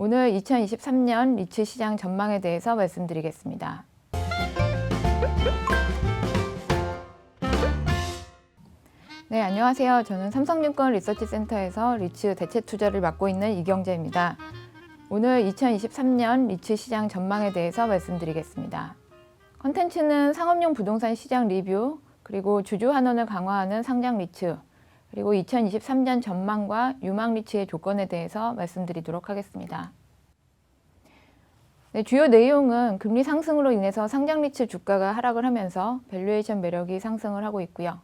오늘 2023년 리츠 시장 전망에 대해서 말씀드리겠습니다. 네, 안녕하세요. 저는 삼성증권 리서치센터에서 리츠 대체투자를 맡고 있는 이경재입니다. 오늘 2023년 리츠 시장 전망에 대해서 말씀드리겠습니다. 컨텐츠는 상업용 부동산 시장 리뷰, 그리고 주주 환원을 강화하는 상장 리츠, 그리고 2023년 전망과 유망 리츠의 조건에 대해서 말씀드리도록 하겠습니다. 네, 주요 내용은 금리 상승으로 인해서 상장 리츠 주가가 하락을 하면서 밸류에이션 매력이 상승을 하고 있고요.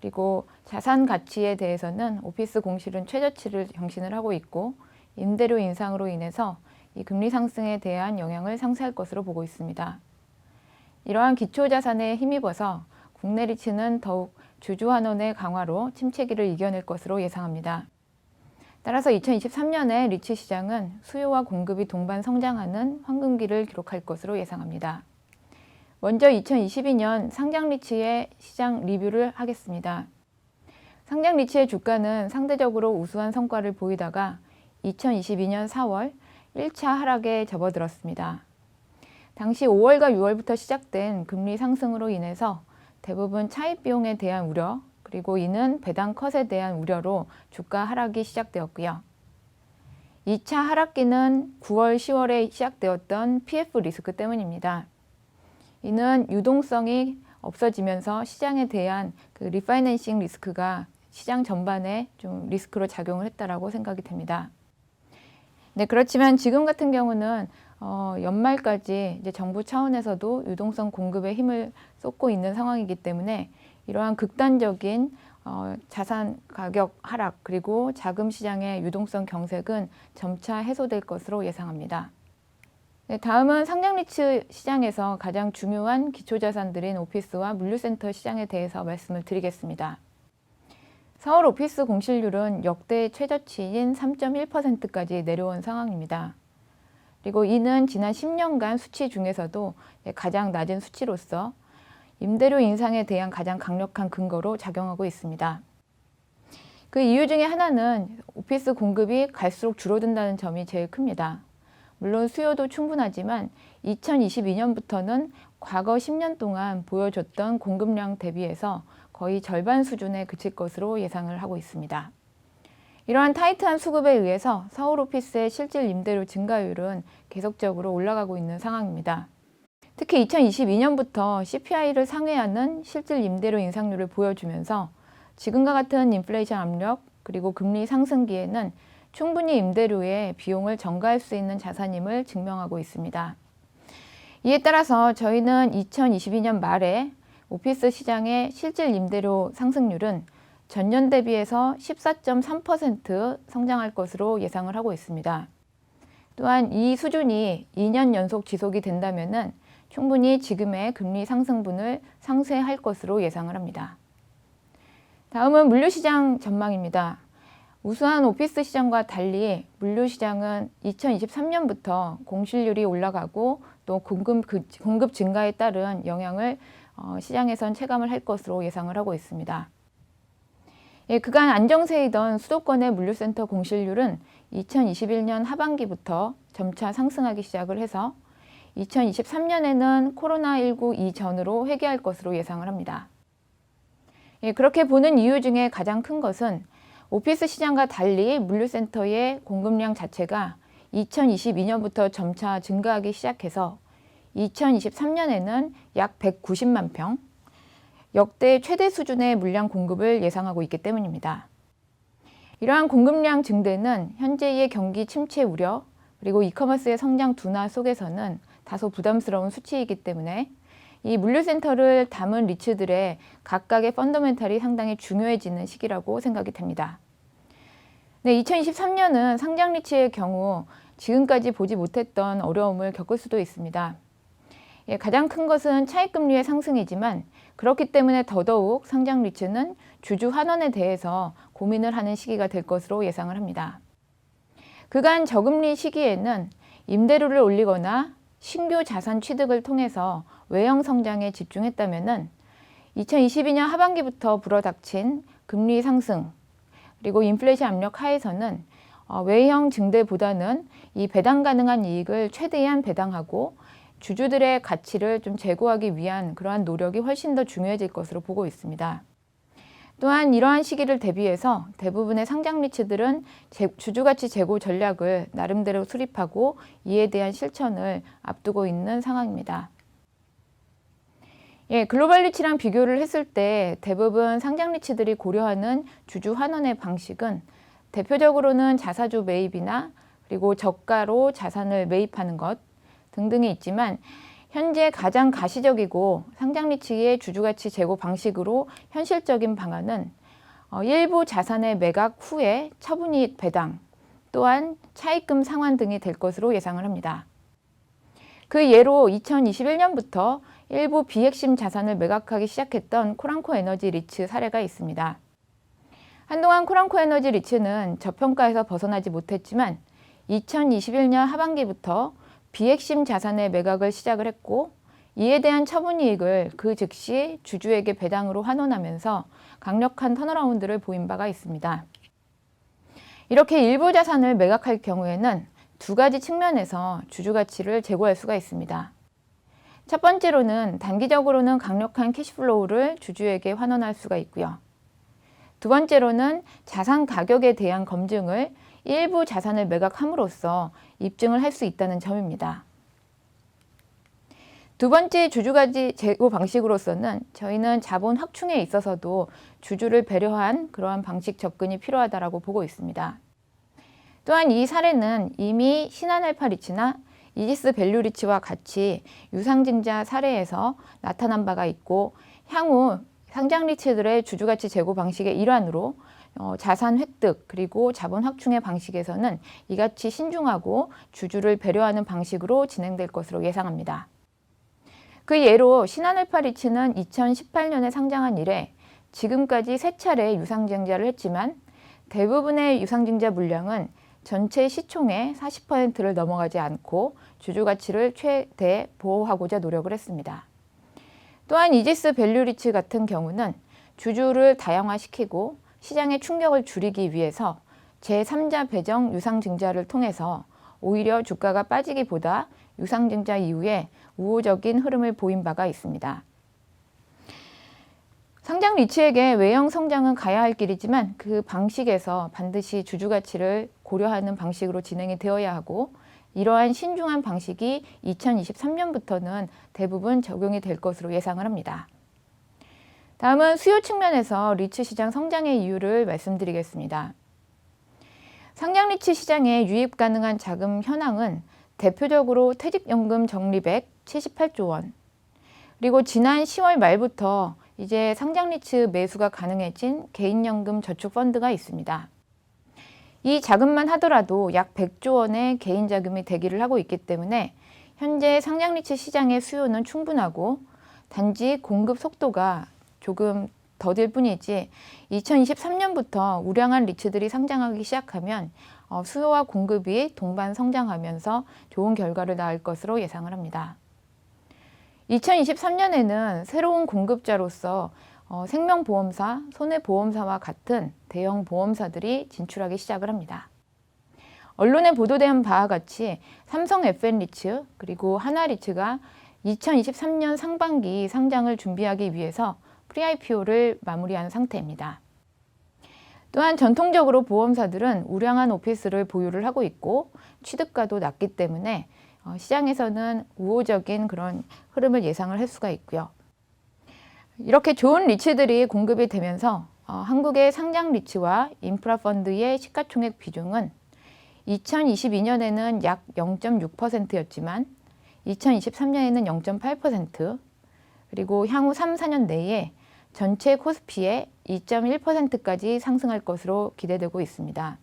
그리고 자산 가치에 대해서는 오피스 공실은 최저치를 경신을 하고 있고, 임대료 인상으로 인해서 이 금리 상승에 대한 영향을 상쇄할 것으로 보고 있습니다. 이러한 기초 자산에 힘입어서 국내 리츠는 더욱 주주 환원의 강화로 침체기를 이겨낼 것으로 예상합니다. 따라서 2023년에 리츠 시장은 수요와 공급이 동반 성장하는 황금기를 기록할 것으로 예상합니다. 먼저 2022년 상장 리츠의 시장 리뷰를 하겠습니다. 상장 리츠의 주가는 상대적으로 우수한 성과를 보이다가 2022년 4월 1차 하락에 접어들었습니다. 당시 5월과 6월부터 시작된 금리 상승으로 인해서 대부분 차입 비용에 대한 우려, 그리고 이는 배당 컷에 대한 우려로 주가 하락이 시작되었고요. 2차 하락기는 9월, 10월에 시작되었던 PF 리스크 때문입니다. 이는 유동성이 없어지면서 시장에 대한 리파이낸싱 리스크가 시장 전반에 좀 리스크로 작용을 했다라고 생각이 됩니다. 네, 그렇지만 지금 같은 경우는 연말까지 이제 정부 차원에서도 유동성 공급에 힘을 쏟고 있는 상황이기 때문에 이러한 극단적인 자산 가격 하락, 그리고 자금 시장의 유동성 경색은 점차 해소될 것으로 예상합니다. 네, 다음은 상장 리츠 시장에서 가장 중요한 기초 자산들인 오피스와 물류센터 시장에 대해서 말씀을 드리겠습니다. 서울 오피스 공실률은 역대 최저치인 3.1%까지 내려온 상황입니다. 그리고 이는 지난 10년간 수치 중에서도 가장 낮은 수치로서 임대료 인상에 대한 가장 강력한 근거로 작용하고 있습니다. 그 이유 중에 하나는 오피스 공급이 갈수록 줄어든다는 점이 제일 큽니다. 물론 수요도 충분하지만 2022년부터는 과거 10년 동안 보여줬던 공급량 대비해서 거의 절반 수준에 그칠 것으로 예상을 하고 있습니다. 이러한 타이트한 수급에 의해서 서울 오피스의 실질 임대료 증가율은 계속적으로 올라가고 있는 상황입니다. 특히 2022년부터 CPI를 상회하는 실질 임대료 인상률을 보여주면서 지금과 같은 인플레이션 압력, 그리고 금리 상승기에는 충분히 임대료의 비용을 전가할 수 있는 자산임을 증명하고 있습니다. 이에 따라서 저희는 2022년 말에 오피스 시장의 실질 임대료 상승률은 전년 대비해서 14.3% 성장할 것으로 예상을 하고 있습니다. 또한 이 수준이 2년 연속 지속이 된다면 충분히 지금의 금리 상승분을 상쇄할 것으로 예상을 합니다. 다음은 물류시장 전망입니다. 우수한 오피스 시장과 달리 물류시장은 2023년부터 공실률이 올라가고 또 공급 증가에 따른 영향을 시장에선 체감을 할 것으로 예상을 하고 있습니다. 그간 안정세이던 수도권의 물류센터 공실률은 2021년 하반기부터 점차 상승하기 시작을 해서 2023년에는 코로나19 이전으로 회귀할 것으로 예상을 합니다. 그렇게 보는 이유 중에 가장 큰 것은 오피스 시장과 달리 물류센터의 공급량 자체가 2022년부터 점차 증가하기 시작해서 2023년에는 약 190만 평, 역대 최대 수준의 물량 공급을 예상하고 있기 때문입니다. 이러한 공급량 증대는 현재의 경기 침체 우려, 그리고 이커머스의 성장 둔화 속에서는 다소 부담스러운 수치이기 때문에 이 물류센터를 담은 리츠들의 각각의 펀더멘탈이 상당히 중요해지는 시기라고 생각이 됩니다. 네, 2023년은 상장 리츠의 경우 지금까지 보지 못했던 어려움을 겪을 수도 있습니다. 가장 큰 것은 차입금리의 상승이지만 그렇기 때문에 더더욱 상장 리츠는 주주 환원에 대해서 고민을 하는 시기가 될 것으로 예상을 합니다. 그간 저금리 시기에는 임대료를 올리거나 신규 자산 취득을 통해서 외형 성장에 집중했다면 2022년 하반기부터 불어닥친 금리 상승, 그리고 인플레이션 압력 하에서는 외형 증대보다는 이 배당 가능한 이익을 최대한 배당하고 주주들의 가치를 좀 제고하기 위한 그러한 노력이 훨씬 더 중요해질 것으로 보고 있습니다. 또한 이러한 시기를 대비해서 대부분의 상장 리츠들은 주주가치 제고 전략을 나름대로 수립하고 이에 대한 실천을 앞두고 있는 상황입니다. 글로벌 리츠랑 비교를 했을 때 대부분 상장 리츠들이 고려하는 주주 환원의 방식은 대표적으로는 자사주 매입이나 그리고 저가로 자산을 매입하는 것 등등이 있지만 현재 가장 가시적이고 상장 리츠의 주주가치 제고 방식으로 현실적인 방안은 일부 자산의 매각 후에 처분이익 배당 또한 차입금 상환 등이 될 것으로 예상을 합니다. 그 예로 2021년부터 일부 비핵심 자산을 매각하기 시작했던 코랑코 에너지 리츠 사례가 있습니다. 한동안 코랑코 에너지 리츠는 저평가에서 벗어나지 못했지만 2021년 하반기부터 비핵심 자산의 매각을 시작을 했고 이에 대한 처분이익을 그 즉시 주주에게 배당으로 환원하면서 강력한 턴어라운드를 보인 바가 있습니다. 이렇게 일부 자산을 매각할 경우에는 두 가지 측면에서 주주가치를 제고할 수가 있습니다. 첫 번째로는 단기적으로는 강력한 캐시플로우를 주주에게 환원할 수가 있고요. 두 번째로는 자산 가격에 대한 검증을 일부 자산을 매각함으로써 입증을 할 수 있다는 점입니다. 두 번째 주주가치 제고 방식으로서는 저희는 자본 확충에 있어서도 주주를 배려한 그러한 방식 접근이 필요하다고 보고 있습니다. 또한 이 사례는 이미 신한알파 리츠나 이지스 밸류 리츠와 같이 유상증자 사례에서 나타난 바가 있고 향후 상장 리츠들의 주주가치 제고 방식의 일환으로 자산 획득 그리고 자본 확충의 방식에서는 이같이 신중하고 주주를 배려하는 방식으로 진행될 것으로 예상합니다. 그 예로 신한알파 리츠는 2018년에 상장한 이래 지금까지 3차례 유상증자를 했지만 대부분의 유상증자 물량은 전체 시총의 40%를 넘어가지 않고 주주가치를 최대 보호하고자 노력을 했습니다. 또한 이지스 밸류 리츠 같은 경우는 주주를 다양화시키고 시장의 충격을 줄이기 위해서 제3자 배정 유상증자를 통해서 오히려 주가가 빠지기보다 유상증자 이후에 우호적인 흐름을 보인 바가 있습니다. 상장 리츠에게 외형 성장은 가야 할 길이지만 그 방식에서 반드시 주주가치를 고려하는 방식으로 진행이 되어야 하고 이러한 신중한 방식이 2023년부터는 대부분 적용이 될 것으로 예상을 합니다. 다음은 수요 측면에서 리츠 시장 성장의 이유를 말씀드리겠습니다. 상장 리츠 시장의 유입 가능한 자금 현황은 대표적으로 퇴직연금 적립액 78조 원, 그리고 지난 10월 말부터 이제 상장 리츠 매수가 가능해진 개인연금 저축펀드가 있습니다. 이 자금만 하더라도 약 100조 원의 개인 자금이 대기를 하고 있기 때문에 현재 상장 리츠 시장의 수요는 충분하고 단지 공급 속도가 조금 더딜 뿐이지 2023년부터 우량한 리츠들이 상장하기 시작하면 수요와 공급이 동반 성장하면서 좋은 결과를 낳을 것으로 예상을 합니다. 2023년에는 새로운 공급자로서 생명보험사, 손해보험사와 같은 대형 보험사들이 진출하기 시작을 합니다. 언론에 보도된 바와 같이 삼성 FN 리츠 그리고 하나 리츠가 2023년 상반기 상장을 준비하기 위해서 프리-IPO를 마무리한 상태입니다. 또한 전통적으로 보험사들은 우량한 오피스를 보유를 하고 있고 취득가도 낮기 때문에 시장에서는 우호적인 그런 흐름을 예상을 할 수가 있고요. 이렇게 좋은 리츠들이 공급이 되면서 한국의 상장 리츠와 인프라 펀드의 시가총액 비중은 2022년에는 약 0.6%였지만 2023년에는 0.8%, 그리고 향후 3, 4년 내에 전체 코스피의 2.1%까지 상승할 것으로 기대되고 있습니다.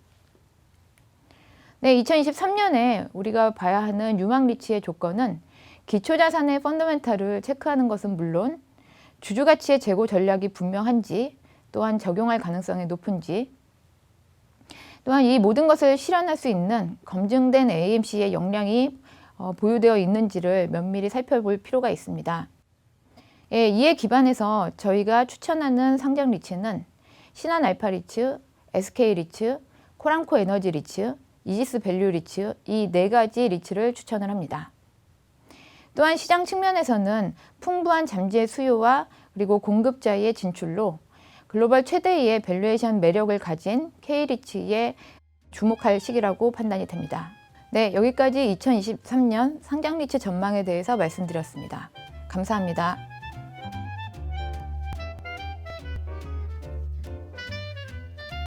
네, 2023년에 우리가 봐야 하는 유망 리츠의 조건은 기초자산의 펀더멘탈을 체크하는 것은 물론 주주가치의 제고 전략이 분명한지, 또한 적용할 가능성이 높은지, 또한 이 모든 것을 실현할 수 있는 검증된 AMC의 역량이 보유되어 있는지를 면밀히 살펴볼 필요가 있습니다. 이에 기반해서 저희가 추천하는 상장 리츠는 신한알파 리츠, SK 리츠, 코람코 에너지 리츠, 이지스 밸류 리츠 이 네 가지 리츠를 추천을 합니다. 또한 시장 측면에서는 풍부한 잠재 수요와 그리고 공급자의 진출로 글로벌 최대의 밸류에이션 매력을 가진 K리츠에 주목할 시기라고 판단이 됩니다. 네, 여기까지 2023년 상장 리츠 전망에 대해서 말씀드렸습니다. 감사합니다.